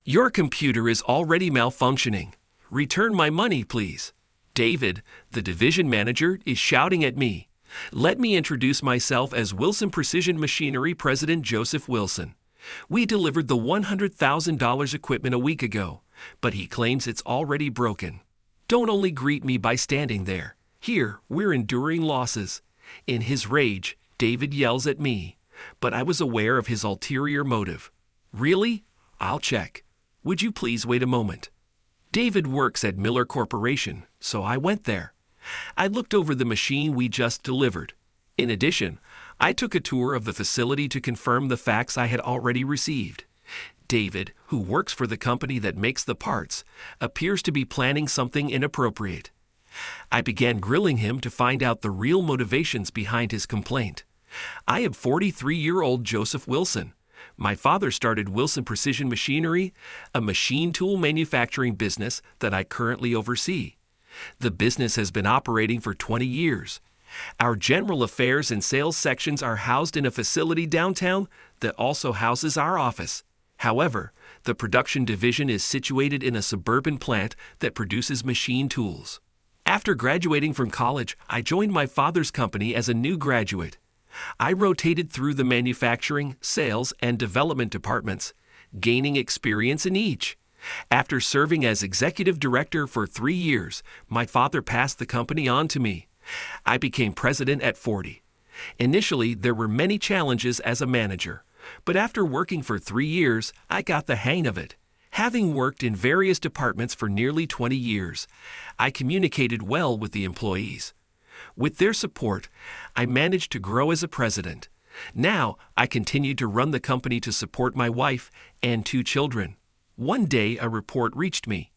Your computer is already malfunctioning. Return my money, please. David, the division manager, is shouting at me. Let me introduce myself as Wilson Precision Machinery President Joseph Wilson. We delivered the $100,000 equipment a week ago, but he claims it's already broken. Don't only greet me by standing there. Here, we're enduring losses. In his rage, David yells at me, but I was aware of his ulterior motive. Really? I'll check. Would you please wait a moment? David works at Miller Corporation, so I went there. I looked over the machine we just delivered. In addition, I took a tour of the facility to confirm the facts I had already received. David, who works for the company that makes the parts, appears to be planning something inappropriate. I began grilling him to find out the real motivations behind his complaint. I am 43-year-old Joseph Wilson. My father started Wilson Precision Machinery, a machine tool manufacturing business that I currently oversee. The business has been operating for 20 years. Our general affairs and sales sections are housed in a facility downtown that also houses our office. However, the production division is situated in a suburban plant that produces machine tools. After graduating from college, I joined my father's company as a new graduate. I rotated through the manufacturing, sales, and development departments, gaining experience in each. After serving as executive director for 3 years, my father passed the company on to me. I became president at 40. Initially, there were many challenges as a manager, but after working for 3 years, I got the hang of it. Having worked in various departments for nearly 20 years, I communicated well with the employees. With their support, I managed to grow as a president. Now, I continue to run the company to support my wife and 2 children. One day, a report reached me.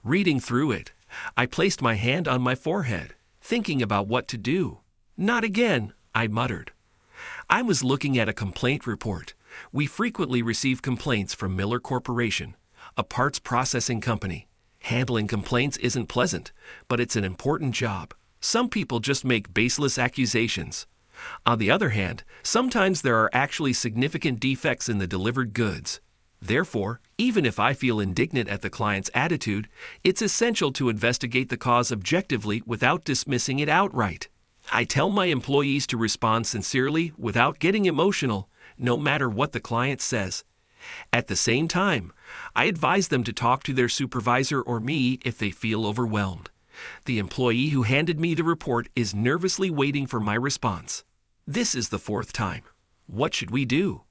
Reading through it, I placed my hand on my forehead, thinking about what to do. Not again, I muttered. I was looking at a complaint report. We frequently receive complaints from Miller Corporation, a parts processing company. Handling complaints isn't pleasant, but it's an important job. Some people just make baseless accusations. On the other hand, sometimes there are actually significant defects in the delivered goods. Therefore, even if I feel indignant at the client's attitude, it's essential to investigate the cause objectively without dismissing it outright. I tell my employees to respond sincerely without getting emotional, no matter what the client says. At the same time, I advise them to talk to their supervisor or me if they feel overwhelmed. The employee who handed me the report is nervously waiting for my response. This is the 4th time. What should we do?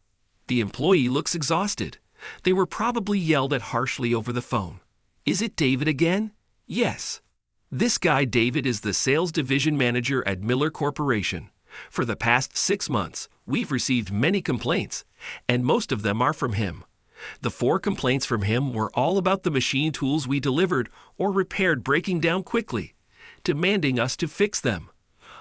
The employee looks exhausted. They were probably yelled at harshly over the phone. Is it David again? Yes. This guy David is the sales division manager at Miller Corporation. For the past 6 months, we've received many complaints, and most of them are from him. The 4 complaints from him were all about the machine tools we delivered or repaired breaking down quickly, demanding us to fix them.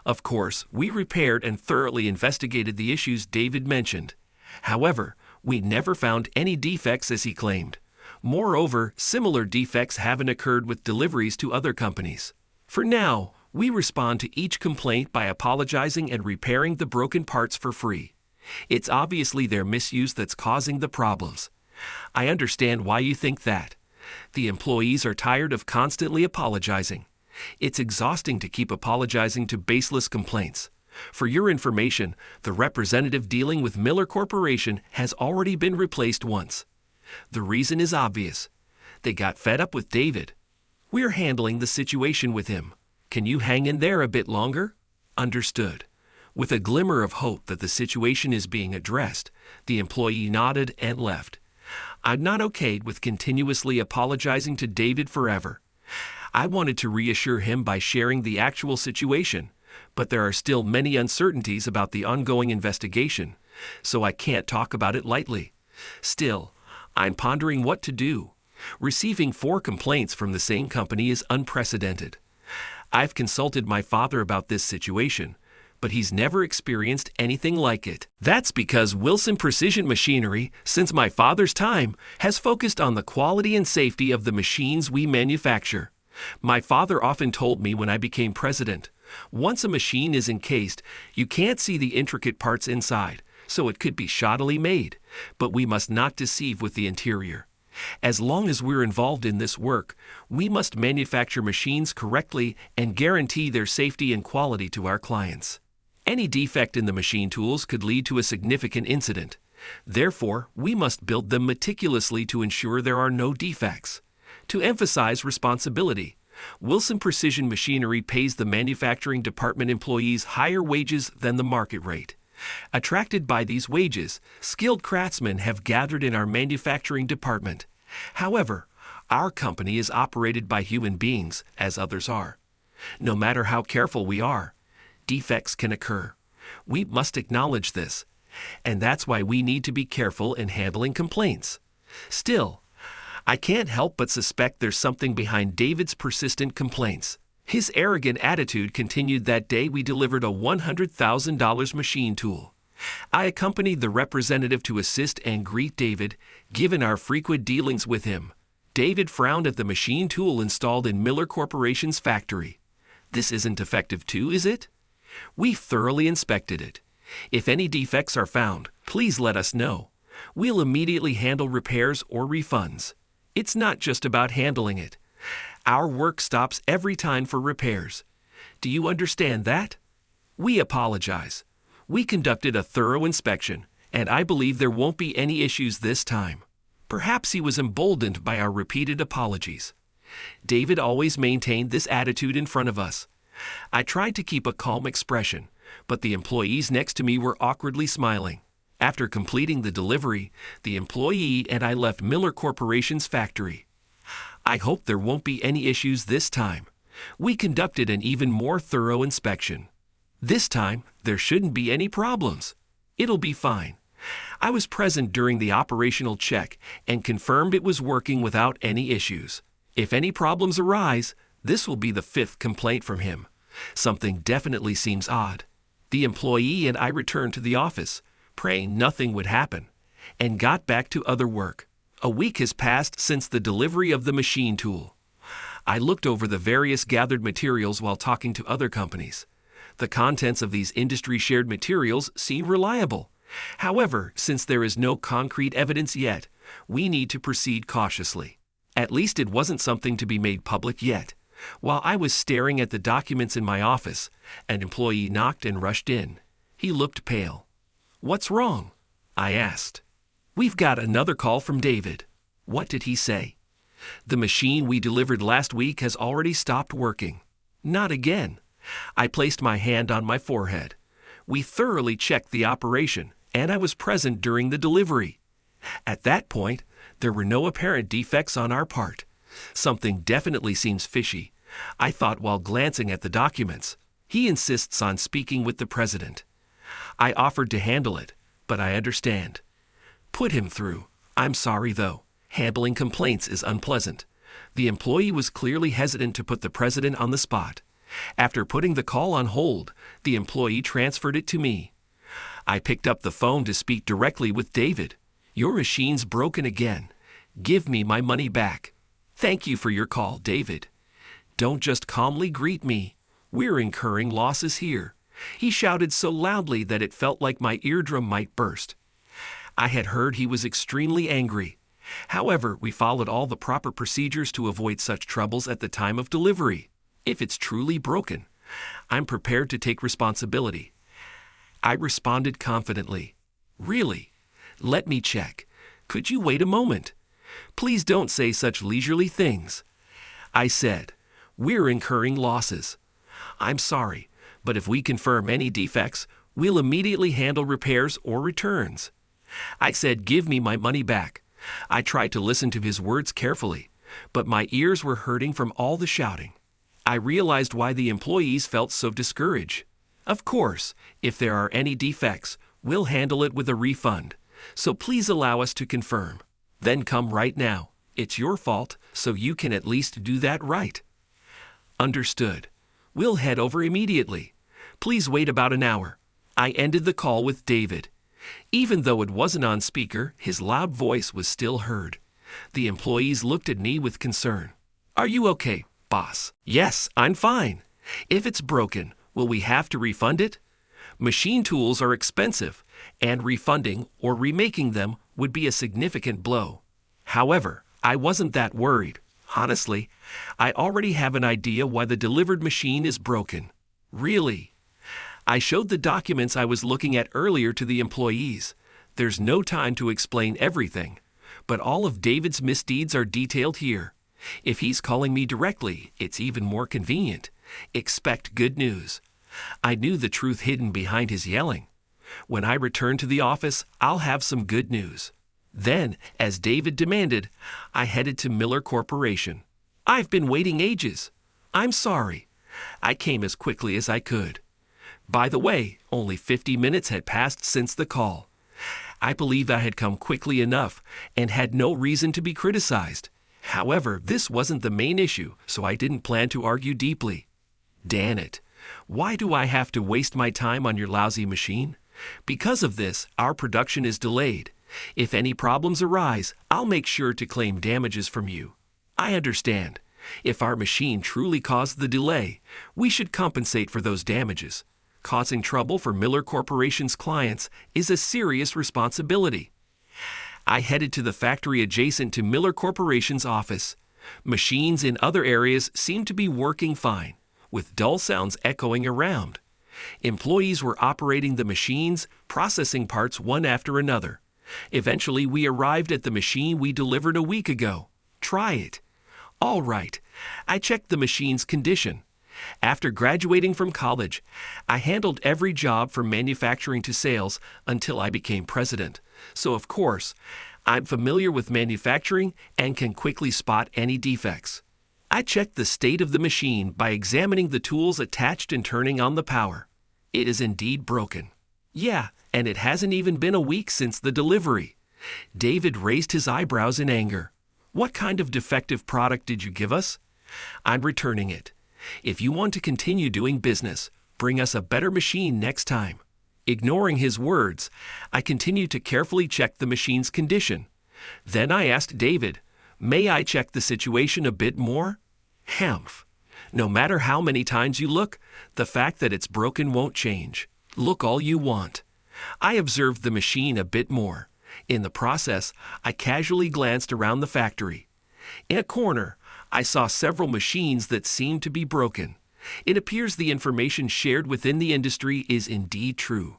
Of course, we repaired and thoroughly investigated the issues David mentioned. However, we never found any defects as he claimed. Moreover, similar defects haven't occurred with deliveries to other companies. For now, we respond to each complaint by apologizing and repairing the broken parts for free. It's obviously their misuse that's causing the problems. I understand why you think that. The employees are tired of constantly apologizing. It's exhausting to keep apologizing to baseless complaints. For your information, the representative dealing with Miller Corporation has already been replaced once. The reason is obvious. They got fed up with David. We're handling the situation with him. Can you hang in there a bit longer? Understood. With a glimmer of hope that the situation is being addressed, the employee nodded and left. I'm not okay with continuously apologizing to David forever. I wanted to reassure him by sharing the actual situation, but there are still many uncertainties about the ongoing investigation, so I can't talk about it lightly. Still, I'm pondering what to do. Receiving 4 complaints from the same company is unprecedented. I've consulted my father about this situation, but he's never experienced anything like it. That's because Wilson Precision Machinery, since my father's time, has focused on the quality and safety of the machines we manufacture. My father often told me when I became president, once a machine is encased, you can't see the intricate parts inside, so it could be shoddily made, but we must not deceive with the interior. As long as we're involved in this work, we must manufacture machines correctly and guarantee their safety and quality to our clients. Any defect in the machine tools could lead to a significant incident. Therefore, we must build them meticulously to ensure there are no defects. To emphasize responsibility, Wilson Precision Machinery pays the manufacturing department employees higher wages than the market rate. Attracted by these wages, skilled craftsmen have gathered in our manufacturing department. However, our company is operated by human beings, as others are. No matter how careful we are, defects can occur. We must acknowledge this, and that's why we need to be careful in handling complaints. Still, I can't help but suspect there's something behind David's persistent complaints. His arrogant attitude continued that day we delivered a $100,000 machine tool. I accompanied the representative to assist and greet David, given our frequent dealings with him. David frowned at the machine tool installed in Miller Corporation's factory. This isn't effective too, is it? We've thoroughly inspected it. If any defects are found, please let us know. We'll immediately handle repairs or refunds. It's not just about handling it. Our work stops every time for repairs. Do you understand that? We apologize. We conducted a thorough inspection, and I believe there won't be any issues this time. Perhaps he was emboldened by our repeated apologies. David always maintained this attitude in front of us. I tried to keep a calm expression, but the employees next to me were awkwardly smiling. After completing the delivery, the employee and I left Miller Corporation's factory. I hope there won't be any issues this time. We conducted an even more thorough inspection. This time, there shouldn't be any problems. It'll be fine. I was present during the operational check and confirmed it was working without any issues. If any problems arise, this will be the 5th complaint from him. Something definitely seems odd. The employee and I returned to the office, praying nothing would happen, and got back to other work. A week has passed since the delivery of the machine tool. I looked over the various gathered materials while talking to other companies. The contents of these industry-shared materials seem reliable. However, since there is no concrete evidence yet, we need to proceed cautiously. At least it wasn't something to be made public yet. While I was staring at the documents in my office, an employee knocked and rushed in. He looked pale. "What's wrong?" I asked. "We've got another call from David." "What did he say?" "The machine we delivered last week has already stopped working." "Not again." I placed my hand on my forehead. "We thoroughly checked the operation, and I was present during the delivery. At that point, there were no apparent defects on our part. Something definitely seems fishy," I thought while glancing at the documents. "He insists on speaking with the president." I offered to handle it, but I understand. "Put him through. I'm sorry, though. Handling complaints is unpleasant." The employee was clearly hesitant to put the president on the spot. After putting the call on hold, the employee transferred it to me. I picked up the phone to speak directly with David. "Your machine's broken again. Give me my money back." "Thank you for your call, David. Don't just calmly greet me. We're incurring losses here." He shouted so loudly that it felt like my eardrum might burst. I had heard he was extremely angry. However, we followed all the proper procedures to avoid such troubles at the time of delivery. If it's truly broken, I'm prepared to take responsibility. I responded confidently. "Really? Let me check. Could you wait a moment? Please don't say such leisurely things." I said, "We're incurring losses. I'm sorry, but if we confirm any defects, we'll immediately handle repairs or returns." I said, "Give me my money back." I tried to listen to his words carefully, but my ears were hurting from all the shouting. I realized why the employees felt so discouraged. Of course, if there are any defects, we'll handle it with a refund. So please allow us to confirm. Then come right now. It's your fault, so you can at least do that right. Understood. We'll head over immediately. Please wait about an hour. I ended the call with David. Even though it wasn't on speaker, his loud voice was still heard. The employees looked at me with concern. "Are you okay, boss?" "Yes, I'm fine." "If it's broken, will we have to refund it?" Machine tools are expensive, and refunding or remaking them would be a significant blow. However, I wasn't that worried. Honestly, I already have an idea why the delivered machine is broken. Really? I showed the documents I was looking at earlier to the employees. There's no time to explain everything, but all of David's misdeeds are detailed here. If he's calling me directly, it's even more convenient. Expect good news. I knew the truth hidden behind his yelling. When I return to the office, I'll have some good news. Then, as David demanded, I headed to Miller Corporation. I've been waiting ages. I'm sorry. I came as quickly as I could. By the way, only 50 minutes had passed since the call. I believed I had come quickly enough and had no reason to be criticized. However, this wasn't the main issue, so I didn't plan to argue deeply. Damn it. Why do I have to waste my time on your lousy machine? Because of this, our production is delayed. If any problems arise, I'll make sure to claim damages from you. I understand. If our machine truly caused the delay, we should compensate for those damages. Causing trouble for Miller Corporation's clients is a serious responsibility. I headed to the factory adjacent to Miller Corporation's office. Machines in other areas seemed to be working fine, with dull sounds echoing around. Employees were operating the machines, processing parts one after another. Eventually, we arrived at the machine we delivered a week ago. Try it. All right. I checked the machine's condition. After graduating from college, I handled every job from manufacturing to sales until I became president. So, of course, I'm familiar with manufacturing and can quickly spot any defects. I checked the state of the machine by examining the tools attached and turning on the power. It is indeed broken. Yeah, and it hasn't even been a week since the delivery. David raised his eyebrows in anger. What kind of defective product did you give us? I'm returning it. If you want to continue doing business, bring us a better machine next time. Ignoring his words, I continued to carefully check the machine's condition. Then I asked David, may I check the situation a bit more? Humph. No matter how many times you look, the fact that it's broken won't change. Look all you want. I observed the machine a bit more. In the process, I casually glanced around the factory. In a corner, I saw several machines that seemed to be broken. It appears the information shared within the industry is indeed true.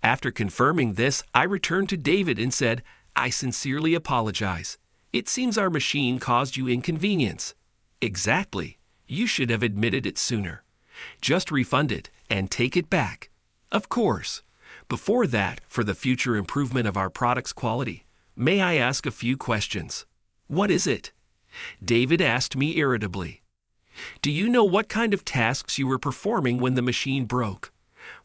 After confirming this, I returned to David and said, I sincerely apologize. It seems our machine caused you inconvenience. Exactly. You should have admitted it sooner. Just refund it and take it back. Of course. Before that, for the future improvement of our product's quality, may I ask a few questions? What is it? David asked me irritably. Do you know what kind of tasks you were performing when the machine broke?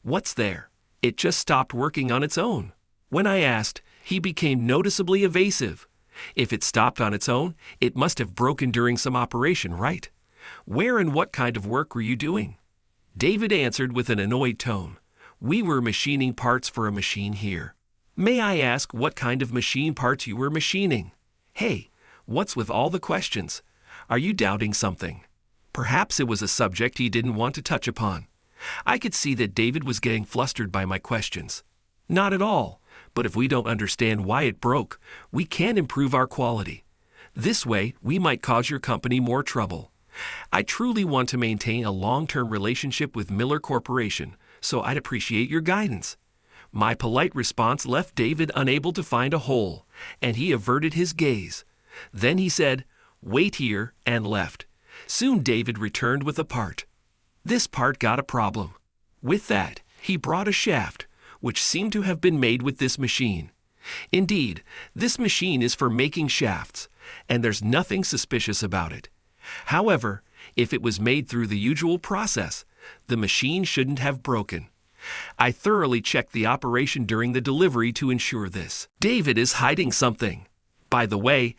What's there? It just stopped working on its own. When I asked, he became noticeably evasive. If it stopped on its own, it must have broken during some operation, right? Where and what kind of work were you doing? David answered with an annoyed tone. We were machining parts for a machine here. May I ask what kind of machine parts you were machining? Hey, what's with all the questions? Are you doubting something? Perhaps it was a subject he didn't want to touch upon. I could see that David was getting flustered by my questions. Not at all, but if we don't understand why it broke, we can't improve our quality. This way, we might cause your company more trouble. I truly want to maintain a long-term relationship with Miller Corporation, so I'd appreciate your guidance. My polite response left David unable to find a hole, and he averted his gaze. Then he said, wait here, and left. Soon David returned with a part. This part got a problem. With that, he brought a shaft, which seemed to have been made with this machine. Indeed, this machine is for making shafts, and there's nothing suspicious about it. However, if it was made through the usual process, the machine shouldn't have broken. I thoroughly checked the operation during the delivery to ensure this. David is hiding something. By the way,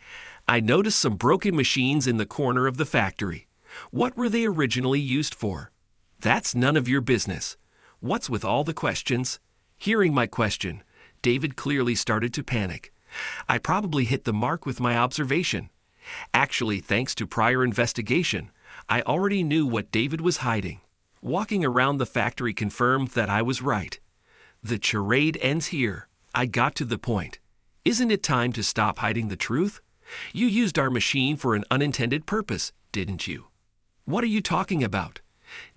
I noticed some broken machines in the corner of the factory. What were they originally used for? That's none of your business. What's with all the questions? Hearing my question, David clearly started to panic. I probably hit the mark with my observation. Actually, thanks to prior investigation, I already knew what David was hiding. Walking around the factory confirmed that I was right. The charade ends here. I got to the point. Isn't it time to stop hiding the truth? You used our machine for an unintended purpose, didn't you? What are you talking about?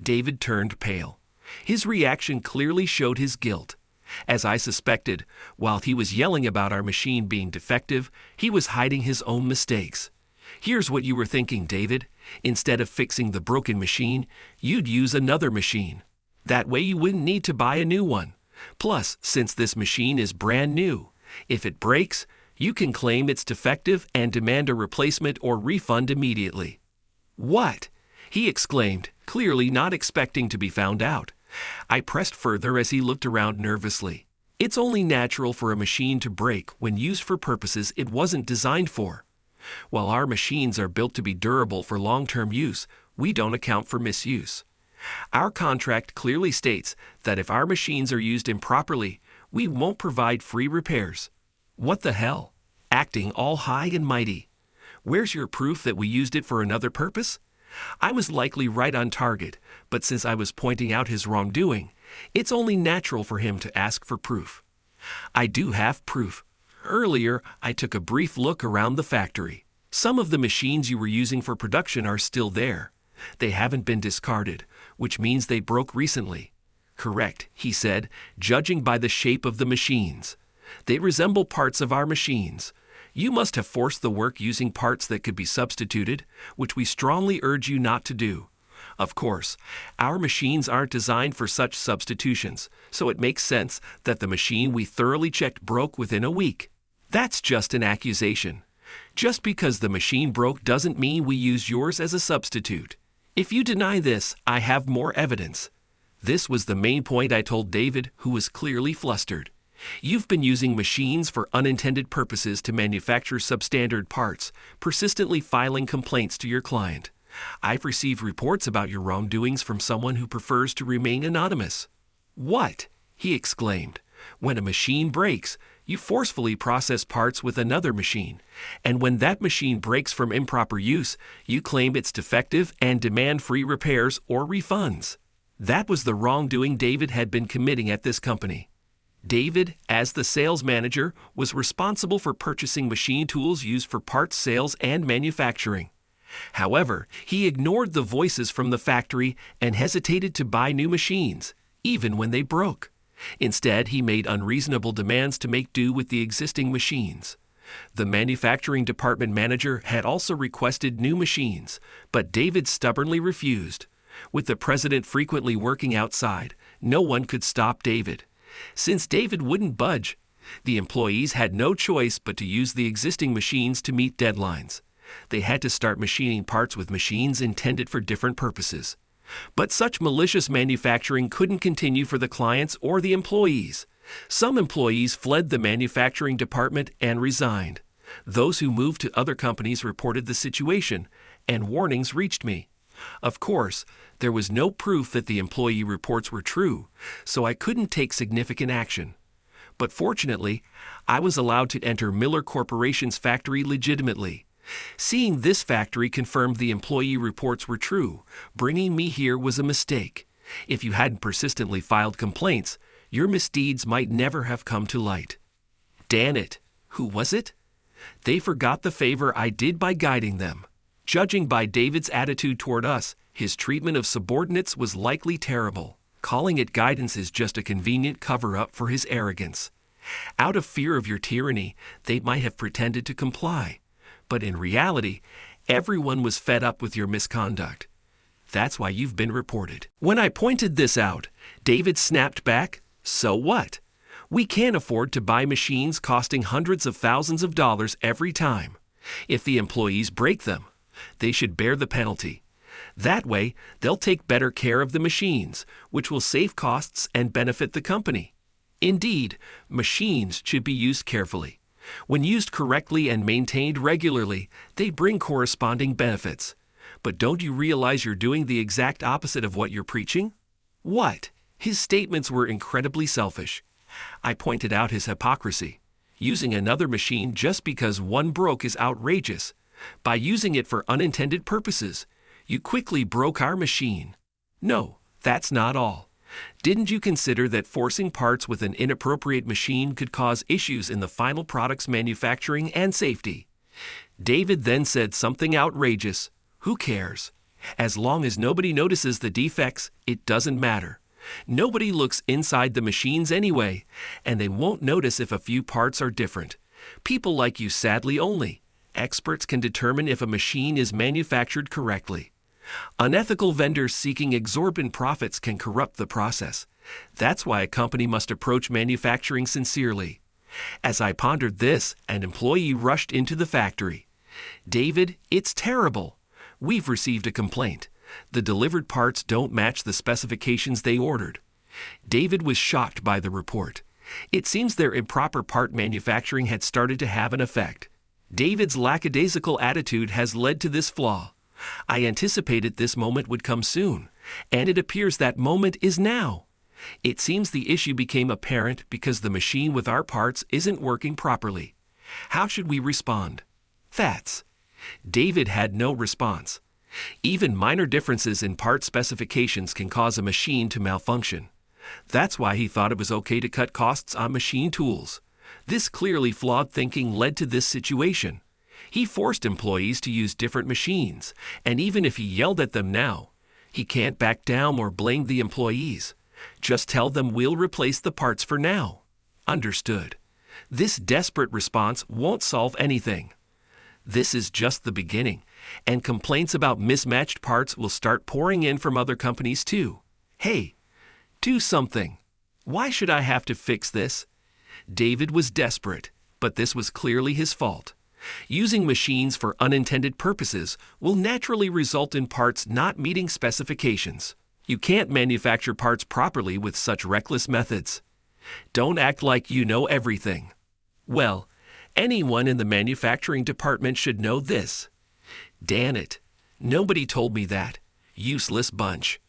David turned pale. His reaction clearly showed his guilt. As I suspected, while he was yelling about our machine being defective, he was hiding his own mistakes. Here's what you were thinking, David. Instead of fixing the broken machine, you'd use another machine. That way you wouldn't need to buy a new one. Plus, since this machine is brand new, if it breaks, you can claim it's defective and demand a replacement or refund immediately. What? He exclaimed, clearly not expecting to be found out. I pressed further as he looked around nervously. It's only natural for a machine to break when used for purposes it wasn't designed for. While our machines are built to be durable for long-term use, we don't account for misuse. Our contract clearly states that if our machines are used improperly, we won't provide free repairs. What the hell? Acting all high and mighty. Where's your proof that we used it for another purpose? I was likely right on target, but since I was pointing out his wrongdoing, it's only natural for him to ask for proof. I do have proof. Earlier, I took a brief look around the factory. Some of the machines you were using for production are still there. They haven't been discarded, which means they broke recently. Correct, he said, judging by the shape of the machines. They resemble parts of our machines. You must have forced the work using parts that could be substituted, which we strongly urge you not to do. Of course, our machines aren't designed for such substitutions, so it makes sense that the machine we thoroughly checked broke within a week. That's just an accusation. Just because the machine broke doesn't mean we used yours as a substitute. If you deny this, I have more evidence. This was the main point I told David, who was clearly flustered. You've been using machines for unintended purposes to manufacture substandard parts, persistently filing complaints to your client. I've received reports about your wrongdoings from someone who prefers to remain anonymous. What? He exclaimed. When a machine breaks, you forcefully process parts with another machine, and when that machine breaks from improper use, you claim it's defective and demand free repairs or refunds. That was the wrongdoing David had been committing at this company. David, as the sales manager, was responsible for purchasing machine tools used for parts sales and manufacturing. However, he ignored the voices from the factory and hesitated to buy new machines, even when they broke. Instead, he made unreasonable demands to make do with the existing machines. The manufacturing department manager had also requested new machines, but David stubbornly refused. With the president frequently working outside, no one could stop David. Since David wouldn't budge, the employees had no choice but to use the existing machines to meet deadlines. They had to start machining parts with machines intended for different purposes. But such malicious manufacturing couldn't continue for the clients or the employees. Some employees fled the manufacturing department and resigned. Those who moved to other companies reported the situation, and warnings reached me. Of course, there was no proof that the employee reports were true, so I couldn't take significant action. But fortunately, I was allowed to enter Miller Corporation's factory legitimately. Seeing this factory confirmed the employee reports were true, bringing me here was a mistake. If you hadn't persistently filed complaints, your misdeeds might never have come to light. Damn it! Who was it? They forgot the favor I did by guiding them. Judging by David's attitude toward us, his treatment of subordinates was likely terrible. Calling it guidance is just a convenient cover-up for his arrogance. Out of fear of your tyranny, they might have pretended to comply. But in reality, everyone was fed up with your misconduct. That's why you've been reported. When I pointed this out, David snapped back, "So what? We can't afford to buy machines costing hundreds of thousands of dollars every time. If the employees break them, they should bear the penalty. That way, they'll take better care of the machines, which will save costs and benefit the company. Indeed, machines should be used carefully. When used correctly and maintained regularly, they bring corresponding benefits. But don't you realize you're doing the exact opposite of what you're preaching?" What? His statements were incredibly selfish. I pointed out his hypocrisy. Using another machine just because one broke is outrageous. By using it for unintended purposes, you quickly broke our machine. No, that's not all. Didn't you consider that forcing parts with an inappropriate machine could cause issues in the final product's manufacturing and safety? David then said something outrageous. Who cares? As long as nobody notices the defects, it doesn't matter. Nobody looks inside the machines anyway, and they won't notice if a few parts are different. People like you sadly only. Experts can determine if a machine is manufactured correctly. Unethical vendors seeking exorbitant profits can corrupt the process. That's why a company must approach manufacturing sincerely. As I pondered this, an employee rushed into the factory. David, it's terrible. We've received a complaint. The delivered parts don't match the specifications they ordered. David was shocked by the report. It seems their improper part manufacturing had started to have an effect. David's lackadaisical attitude has led to this flaw. I anticipated this moment would come soon, and it appears that moment is now. It seems the issue became apparent because the machine with our parts isn't working properly. How should we respond? That's. David had no response. Even minor differences in part specifications can cause a machine to malfunction. That's why he thought it was okay to cut costs on machine tools. This clearly flawed thinking led to this situation. He forced employees to use different machines, and even if he yelled at them now, he can't back down or blame the employees. Just tell them we'll replace the parts for now. Understood. This desperate response won't solve anything. This is just the beginning, and complaints about mismatched parts will start pouring in from other companies too. Hey, do something. Why should I have to fix this? David was desperate, but this was clearly his fault. Using machines for unintended purposes will naturally result in parts not meeting specifications. You can't manufacture parts properly with such reckless methods. Don't act like you know everything. Well, anyone in the manufacturing department should know this. Damn it. Nobody told me that. Useless bunch.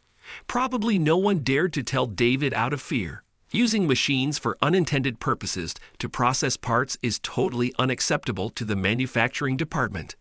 Probably no one dared to tell David out of fear. Using machines for unintended purposes to process parts is totally unacceptable to the manufacturing department.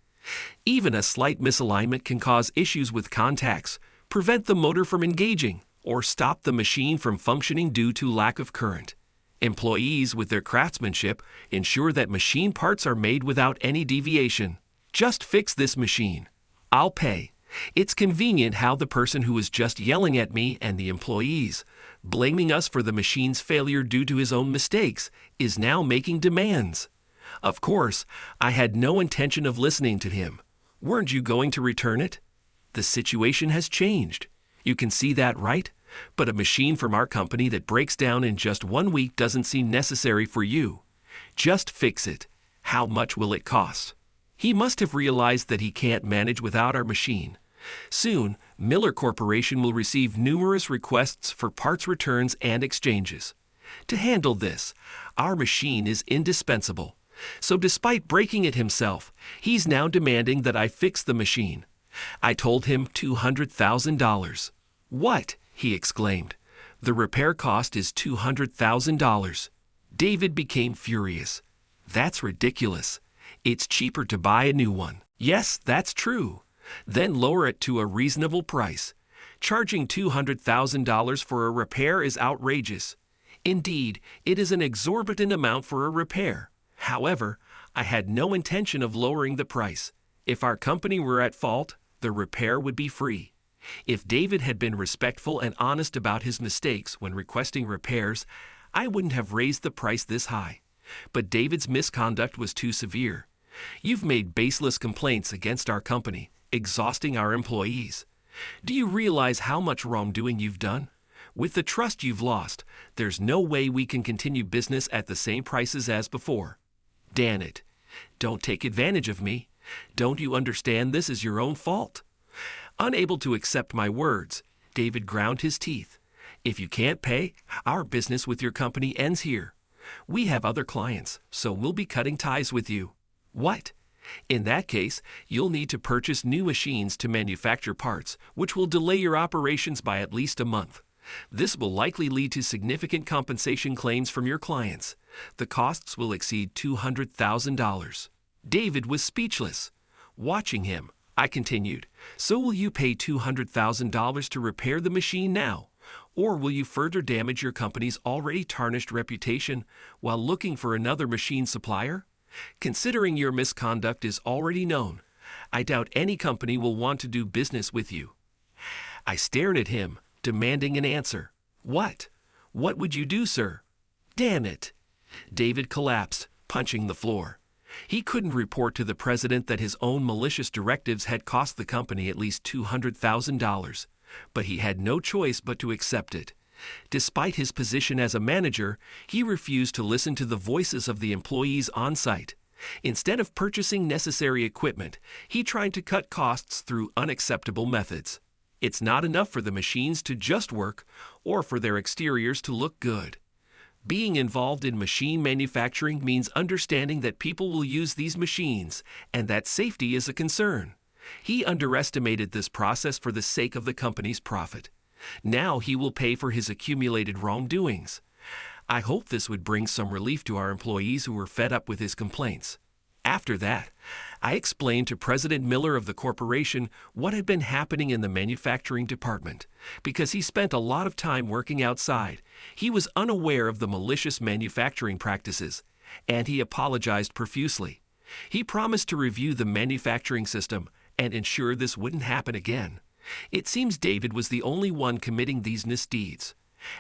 Even a slight misalignment can cause issues with contacts, prevent the motor from engaging, or stop the machine from functioning due to lack of current. Employees, with their craftsmanship, ensure that machine parts are made without any deviation. Just fix this machine. I'll pay. It's convenient how the person who was just yelling at me and the employees, blaming us for the machine's failure due to his own mistakes, is now making demands. Of course, I had no intention of listening to him. Weren't you going to return it? The situation has changed. You can see that, right? But a machine from our company that breaks down in just 1 week doesn't seem necessary for you. Just fix it. How much will it cost? He must have realized that he can't manage without our machine. Soon, Miller Corporation will receive numerous requests for parts returns and exchanges. To handle this, our machine is indispensable. So despite breaking it himself, he's now demanding that I fix the machine. I told him $200,000. What? He exclaimed. The repair cost is $200,000. David became furious. That's ridiculous. It's cheaper to buy a new one. Yes, that's true. Then lower it to a reasonable price. Charging $200,000 for a repair is outrageous. Indeed, it is an exorbitant amount for a repair. However, I had no intention of lowering the price. If our company were at fault, the repair would be free. If David had been respectful and honest about his mistakes when requesting repairs, I wouldn't have raised the price this high. But David's misconduct was too severe. You've made baseless complaints against our company, exhausting our employees. Do you realize how much wrongdoing you've done? With the trust you've lost, there's no way we can continue business at the same prices as before. Damn it. Don't take advantage of me. Don't you understand this is your own fault? Unable to accept my words, David ground his teeth. If you can't pay, our business with your company ends here. We have other clients, so we'll be cutting ties with you. What? In that case, you'll need to purchase new machines to manufacture parts, which will delay your operations by at least a month. This will likely lead to significant compensation claims from your clients. The costs will exceed $200,000. David was speechless. Watching him, I continued, so will you pay $200,000 to repair the machine now? Or will you further damage your company's already tarnished reputation while looking for another machine supplier? Considering your misconduct is already known, I doubt any company will want to do business with you. I stared at him, demanding an answer. What? What would you do, sir? Damn it! David collapsed, punching the floor. He couldn't report to the president that his own malicious directives had cost the company at least $200,000, but he had no choice but to accept it. Despite his position as a manager, he refused to listen to the voices of the employees on site. Instead of purchasing necessary equipment, he tried to cut costs through unacceptable methods. It's not enough for the machines to just work or for their exteriors to look good. Being involved in machine manufacturing means understanding that people will use these machines and that safety is a concern. He underestimated this process for the sake of the company's profit. Now he will pay for his accumulated wrongdoings. I hope this would bring some relief to our employees who were fed up with his complaints. After that, I explained to President Miller of the corporation what had been happening in the manufacturing department. Because he spent a lot of time working outside, he was unaware of the malicious manufacturing practices, and he apologized profusely. He promised to review the manufacturing system and ensure this wouldn't happen again. It seems David was the only one committing these misdeeds.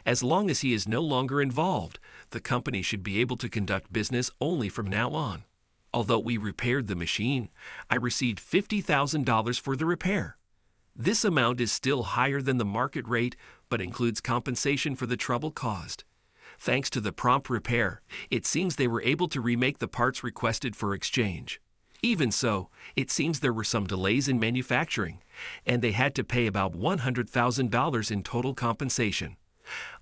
As long as he is no longer involved, the company should be able to conduct business only from now on. Although we repaired the machine, I received $50,000 for the repair. This amount is still higher than the market rate, but includes compensation for the trouble caused. Thanks to the prompt repair, it seems they were able to remake the parts requested for exchange. Even so, it seems there were some delays in manufacturing, and they had to pay about $100,000 in total compensation.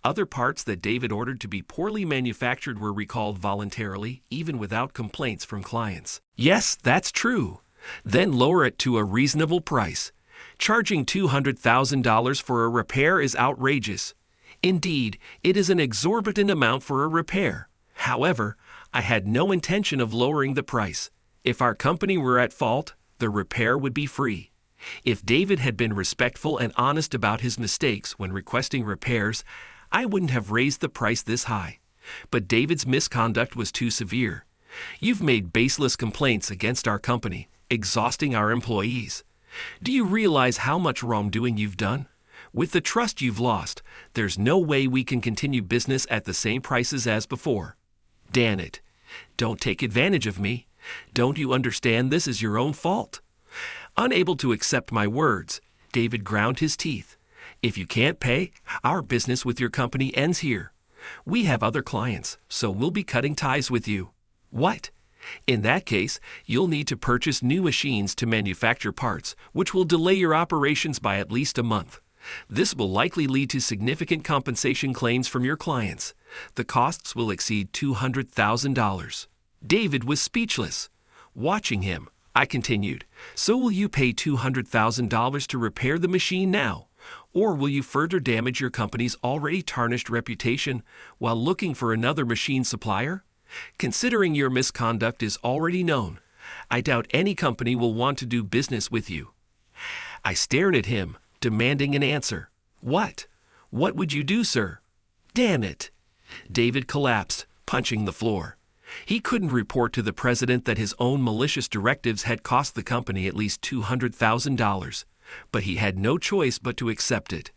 Other parts that David ordered to be poorly manufactured were recalled voluntarily, even without complaints from clients. Yes, that's true. Then lower it to a reasonable price. Charging $200,000 for a repair is outrageous. Indeed, it is an exorbitant amount for a repair. However, I had no intention of lowering the price. If our company were at fault, the repair would be free. If David had been respectful and honest about his mistakes when requesting repairs, I wouldn't have raised the price this high. But David's misconduct was too severe. You've made baseless complaints against our company, exhausting our employees. Do you realize how much wrongdoing you've done? With the trust you've lost, there's no way we can continue business at the same prices as before. Damn it. Don't take advantage of me. Don't you understand this is your own fault? Unable to accept my words, David ground his teeth. If you can't pay, our business with your company ends here. We have other clients, so we'll be cutting ties with you. What? In that case, you'll need to purchase new machines to manufacture parts, which will delay your operations by at least a month. This will likely lead to significant compensation claims from your clients. The costs will exceed $200,000. David was speechless. Watching him, I continued, so will you pay $200,000 to repair the machine now? Or will you further damage your company's already tarnished reputation while looking for another machine supplier? Considering your misconduct is already known, I doubt any company will want to do business with you. I stared at him, demanding an answer. What? What would you do, sir? Damn it! David collapsed, punching the floor. He couldn't report to the president that his own malicious directives had cost the company at least $200,000, but he had no choice but to accept it.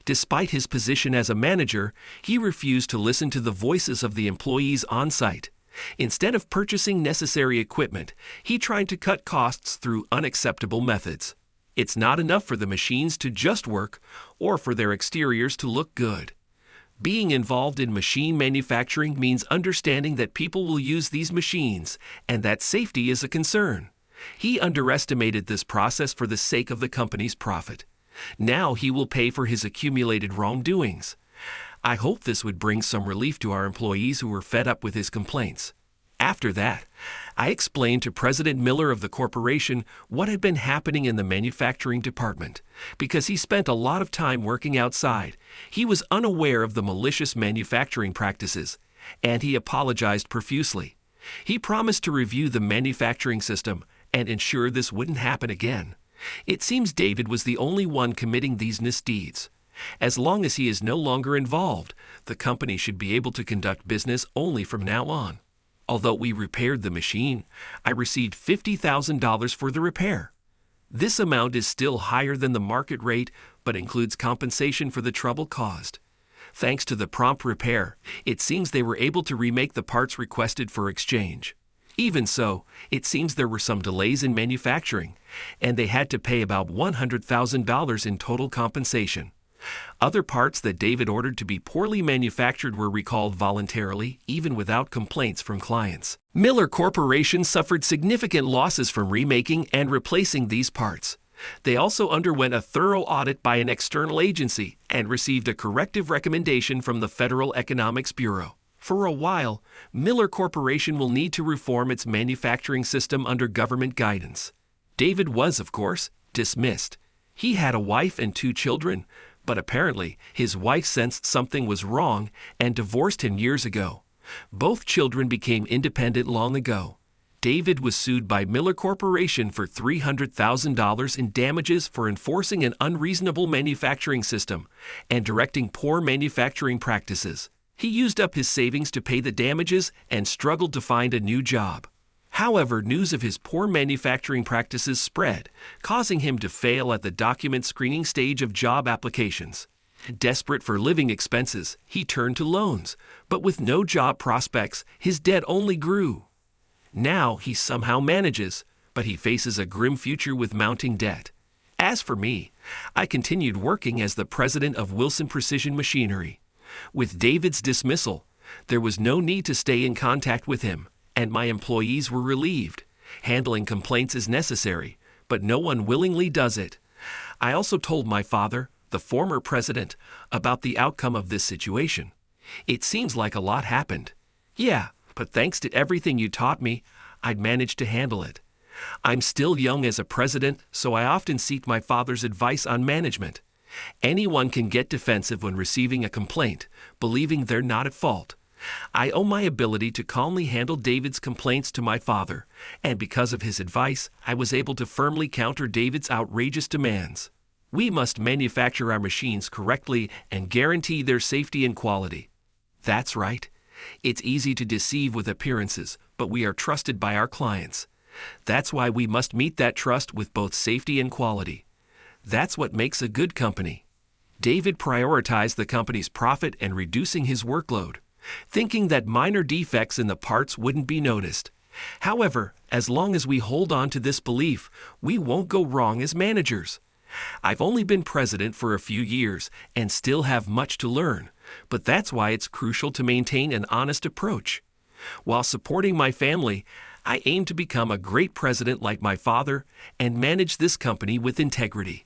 Despite his position as a manager, he refused to listen to the voices of the employees on site. Instead of purchasing necessary equipment, he tried to cut costs through unacceptable methods. It's not enough for the machines to just work or for their exteriors to look good. Being involved in machine manufacturing means understanding that people will use these machines and that safety is a concern. He underestimated this process for the sake of the company's profit. Now he will pay for his accumulated wrongdoings. I hope this would bring some relief to our employees who were fed up with his complaints. After that, I explained to President Miller of the corporation what had been happening in the manufacturing department. Because he spent a lot of time working outside, he was unaware of the malicious manufacturing practices, and he apologized profusely. He promised to review the manufacturing system and ensure this wouldn't happen again. It seems David was the only one committing these misdeeds. As long as he is no longer involved, the company should be able to conduct business only from now on. Although we repaired the machine, I received $50,000 for the repair. This amount is still higher than the market rate, but includes compensation for the trouble caused. Thanks to the prompt repair, it seems they were able to remake the parts requested for exchange. Even so, it seems there were some delays in manufacturing, and they had to pay about $100,000 in total compensation. Other parts that David ordered to be poorly manufactured were recalled voluntarily, even without complaints from clients. Miller Corporation suffered significant losses from remaking and replacing these parts. They also underwent a thorough audit by an external agency and received a corrective recommendation from the Federal Economics Bureau. For a while, Miller Corporation will need to reform its manufacturing system under government guidance. David was, of course, dismissed. He had a wife and 2 children, but apparently his wife sensed something was wrong and divorced him years ago. Both children became independent long ago. David was sued by Miller Corporation for $300,000 in damages for enforcing an unreasonable manufacturing system and directing poor manufacturing practices. He used up his savings to pay the damages and struggled to find a new job. However, news of his poor manufacturing practices spread, causing him to fail at the document screening stage of job applications. Desperate for living expenses, he turned to loans, but with no job prospects, his debt only grew. Now he somehow manages, but he faces a grim future with mounting debt. As for me, I continued working as the president of Wilson Precision Machinery. With David's dismissal, there was no need to stay in contact with him, and my employees were relieved. Handling complaints is necessary, but no one willingly does it. I also told my father, the former president, about the outcome of this situation. It seems like a lot happened. Yeah, but thanks to everything you taught me, I'd managed to handle it. I'm still young as a president, so I often seek my father's advice on management. Anyone can get defensive when receiving a complaint, believing they're not at fault. I owe my ability to calmly handle David's complaints to my father, and because of his advice, I was able to firmly counter David's outrageous demands. We must manufacture our machines correctly and guarantee their safety and quality. That's right. It's easy to deceive with appearances, but we are trusted by our clients. That's why we must meet that trust with both safety and quality. That's what makes a good company. David prioritized the company's profit and reducing his workload, thinking that minor defects in the parts wouldn't be noticed. However, as long as we hold on to this belief, we won't go wrong as managers. I've only been president for a few years and still have much to learn, but that's why it's crucial to maintain an honest approach. While supporting my family, I aim to become a great president like my father and manage this company with integrity.